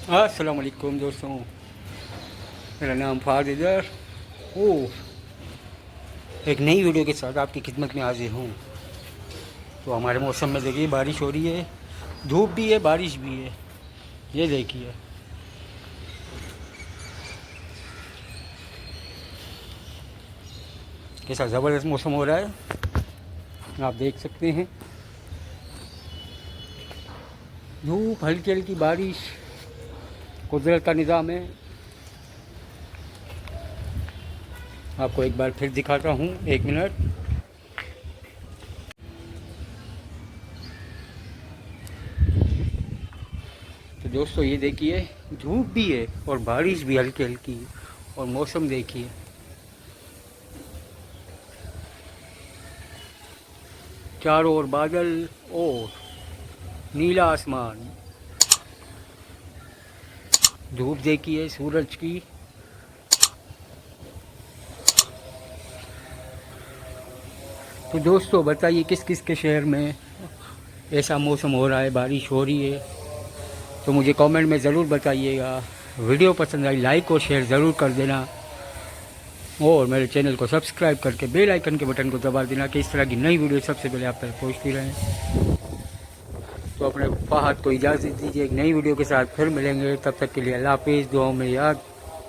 अस्सलाम वालेकुम दोस्तों, मेरा नाम फ़ाद इधर ओ एक नई वीडियो के साथ आपकी खिदमत में हाजिर हूँ। तो हमारे मौसम में देखिए बारिश हो रही है, धूप भी है, बारिश भी है। ये देखिए कैसा ज़बरदस्त मौसम हो रहा है, आप देख सकते हैं। धूप, हल्की हल्की बारिश, कुदरत का निज़ाम है। आपको एक बार फिर दिखाता हूँ, एक मिनट। तो दोस्तों ये देखिए, धूप भी है और बारिश भी हल्की हल्की, और मौसम देखिए। चारों ओर बादल और नीला आसमान। धूप देखिए सूरज की। तो दोस्तों बताइए किस किस के शहर में ऐसा मौसम हो रहा है, बारिश हो रही है, तो मुझे कमेंट में ज़रूर बताइएगा। वीडियो पसंद आई लाइक और शेयर ज़रूर कर देना, और मेरे चैनल को सब्सक्राइब करके बेल आइकन के बटन को दबा देना कि इस तरह की नई वीडियो सबसे पहले आप तक पहुँचती रहें। तो अपने फ़हद को इजाज़त दीजिए, एक नई वीडियो के साथ फिर मिलेंगे। तब तक के लिए अल्लाह हाफिज़, दुआओं में याद